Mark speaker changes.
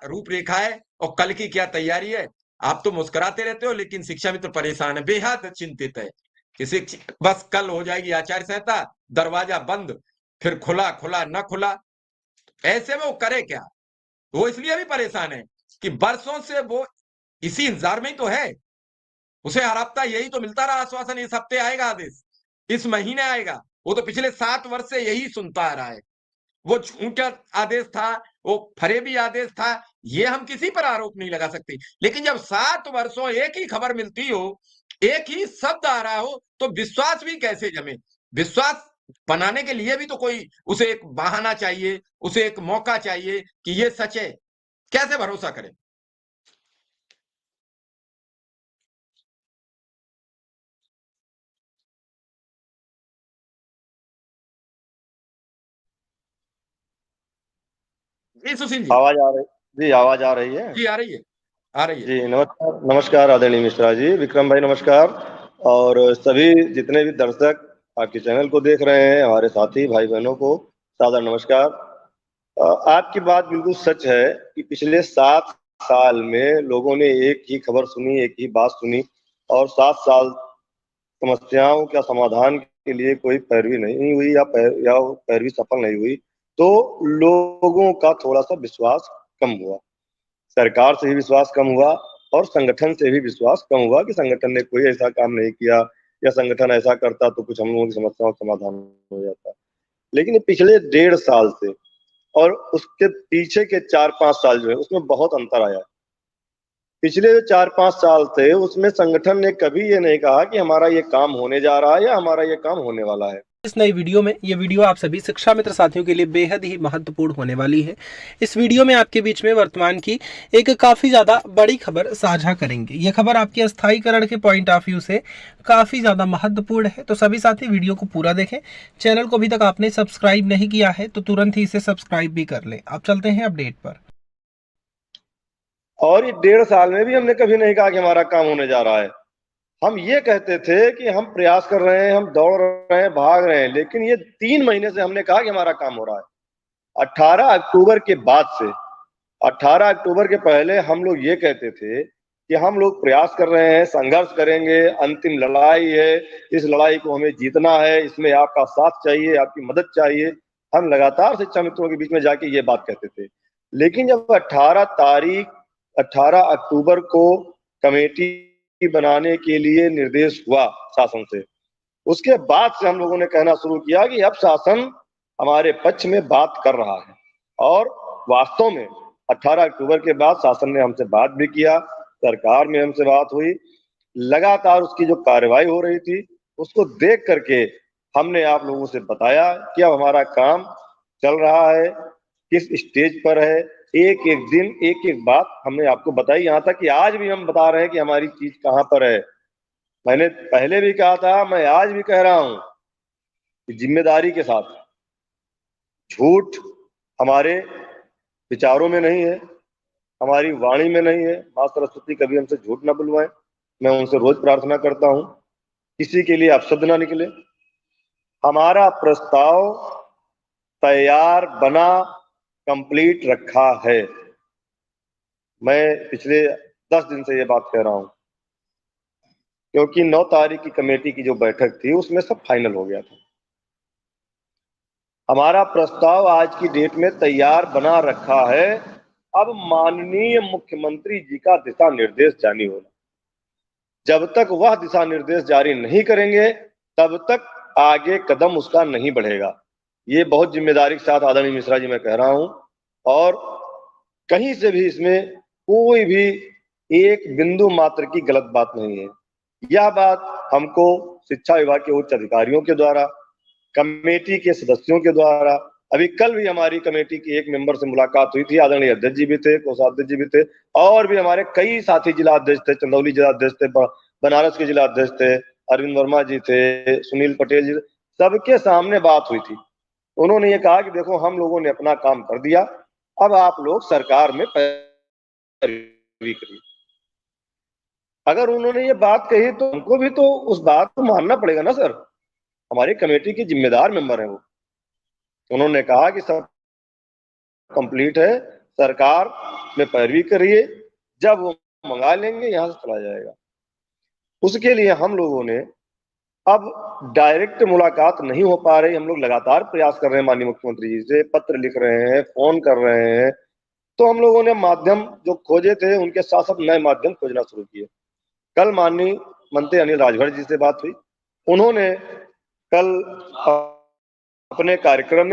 Speaker 1: रूपरेखा है और कल की क्या तैयारी है। आप तो मुस्कुराते रहते हो, लेकिन शिक्षा मित्र परेशान है, बेहद चिंतित है कि बस कल हो जाएगी आचार संहिता, दरवाजा बंद, फिर खुला खुला न खुला, ऐसे में वो करे क्या। वो इसलिए भी परेशान है कि वर्षों से वो इसी इंतजार में ही तो है। उसे हर हफ्ता यही तो मिलता रहा आश्वासन, इस हफ्ते आएगा आदेश, इस महीने आएगा। वो तो पिछले 7 वर्ष से यही सुनता आ रहा है। वो झूठा आदेश था, वो फरेबी आदेश था, ये हम किसी पर आरोप नहीं लगा सकते। लेकिन जब 7 वर्षों एक ही खबर मिलती हो, एक ही शब्द आ रहा हो, तो विश्वास भी कैसे जमे। विश्वास बनाने के लिए भी तो कोई उसे एक बहाना चाहिए, उसे एक मौका चाहिए कि ये सच है। कैसे भरोसा करें। जी सुशील जी।
Speaker 2: आवाज आ रही? जी, आवाज आ रही है।
Speaker 1: जी आ रही है, आ रही है।
Speaker 2: जी नमस्कार, नमस्कार आदरणीय मिश्रा जी, विक्रम भाई नमस्कार। और सभी जितने भी दर्शक आपके चैनल को देख रहे हैं, हमारे साथी भाई बहनों को सादर नमस्कार। आपकी बात बिल्कुल सच है कि पिछले 7 साल में लोगों ने एक ही खबर सुनी, एक ही बात सुनी, और 7 साल समस्याओं का समाधान के लिए कोई पैरवी नहीं हुई, या पैरवी सफल नहीं हुई। तो लोगों का थोड़ा सा विश्वास कम हुआ, सरकार से भी विश्वास कम हुआ, और संगठन से भी विश्वास कम हुआ कि संगठन ने कोई ऐसा काम नहीं किया, या संगठन ऐसा करता तो कुछ हम लोगों की समस्याओं का समाधान हो जाता। लेकिन ये पिछले 1.5 साल से और उसके पीछे के 4-5 साल जो है, उसमें बहुत अंतर आया है। पिछले जो 4-5 साल थे उसमें संगठन ने कभी ये नहीं कहा कि हमारा ये काम होने जा रहा है या हमारा ये काम होने वाला है।
Speaker 3: इस नई वीडियो में ये वीडियो आप सभी शिक्षा मित्र साथियों के लिए बेहद ही महत्वपूर्ण होने वाली है। इस वीडियो में आपके बीच में वर्तमान की एक काफ़ी ज़्यादा बड़ी खबर साझा करेंगे। ये खबर आपके अस्थायीकरण के पॉइंट ऑफ व्यू से काफ़ी ज़्यादा महत्वपूर्ण है, तो सभी साथी वीडियो को पूरा देखें। चैनल को अभी तक आपने सब्सक्राइब नहीं किया है तो तुरंत ही इसे सब्सक्राइब भी कर लें। अब चलते हैं अपडेट पर।
Speaker 2: और ये 1.5 साल में भी हमने कभी नहीं कहा कि हमारा काम होने जा रहा है। हम ये कहते थे कि हम प्रयास कर रहे हैं, हम दौड़ रहे हैं, भाग रहे हैं, लेकिन ये 3 महीने से हमने कहा कि हमारा काम हो रहा है। 18 अक्टूबर के बाद से, 18 अक्टूबर के पहले हम लोग ये कहते थे कि हम लोग प्रयास कर रहे हैं, संघर्ष करेंगे, अंतिम लड़ाई है, इस लड़ाई को हमें जीतना है, इसमें आपका साथ चाहिए, आपकी मदद चाहिए। हम लगातार शिक्षा मित्रों के बीच में जाके ये बात कहते थे। लेकिन जब 18 अक्टूबर को कमेटी बनाने के लिए निर्देश हुआ शासन से, उसके बाद से हम लोगों ने कहना शुरू किया कि अब शासन हमारे पक्ष में बात कर रहा है। और वास्तव में 18 अक्टूबर के बाद शासन ने हमसे बात भी किया, सरकार में हमसे बात हुई, लगातार उसकी जो कार्रवाई हो रही थी उसको देख करके हमने आप लोगों से बताया कि अब हमारा काम चल रहा है, किस स्टेज पर है। एक एक दिन एक एक बात हमने आपको बताई, यहाँ तक कि आज भी हम बता रहे हैं कि हमारी चीज कहाँ पर है। मैंने पहले भी कहा था, मैं आज भी कह रहा हूं कि जिम्मेदारी के साथ, झूठ हमारे विचारों में नहीं है, हमारी वाणी में नहीं है। मां सरस्वती कभी हमसे झूठ ना बुलवाएं। मैं उनसे रोज प्रार्थना करता हूं किसी के लिए अपशब्द ना निकले। हमारा प्रस्ताव तैयार बना, कंप्लीट रखा है। मैं पिछले 10 दिन से ये बात कह रहा हूं, क्योंकि 9 तारीख की कमेटी की जो बैठक थी उसमें सब फाइनल हो गया था। हमारा प्रस्ताव आज की डेट में तैयार बना रखा है। अब माननीय मुख्यमंत्री जी का दिशा निर्देश जारी होना, जब तक वह दिशा निर्देश जारी नहीं करेंगे तब तक आगे कदम उसका नहीं बढ़ेगा। ये बहुत जिम्मेदारी के साथ आदरणीय मिश्रा जी मैं कह रहा हूं, और कहीं से भी इसमें कोई भी एक बिंदु मात्र की गलत बात नहीं है। यह बात हमको शिक्षा विभाग के उच्च अधिकारियों के द्वारा, कमेटी के सदस्यों के द्वारा, अभी कल भी हमारी कमेटी की एक मेंबर से मुलाकात हुई थी, आदरणीय अध्यक्ष जी भी थे, कोषाध्यक्ष जी भी थे, और भी हमारे कई साथी जिला अध्यक्ष थे, चंदौली जिला अध्यक्ष थे, बनारस के जिला अध्यक्ष थे, अरविंद वर्मा जी थे, सुनील पटेल जी, सबके सामने बात हुई थी। उन्होंने ये कहा कि देखो हम लोगों ने अपना काम कर दिया, अब आप लोग सरकार में पैरवी करिए। अगर उन्होंने ये बात कही तो हमको भी तो उस बात को मानना पड़ेगा ना सर। हमारी कमेटी के जिम्मेदार मेंबर हैं वो। उन्होंने कहा कि सब कंप्लीट है, सरकार में पैरवी करिए, जब वो मंगा लेंगे यहाँ से चला जाएगा। उसके लिए हम लोगों ने अब डायरेक्ट मुलाकात नहीं हो पा रही, हम लोग लगातार प्रयास कर रहे हैं माननीय मुख्यमंत्री जी से, पत्र लिख रहे हैं, फोन कर रहे हैं, तो हम लोगों ने माध्यम जो खोजे थे उनके साथ साथ नए माध्यम खोजना शुरू किए। कल माननीय मंत्री अनिल राजभर जी से बात हुई, उन्होंने कल अपने कार्यक्रम में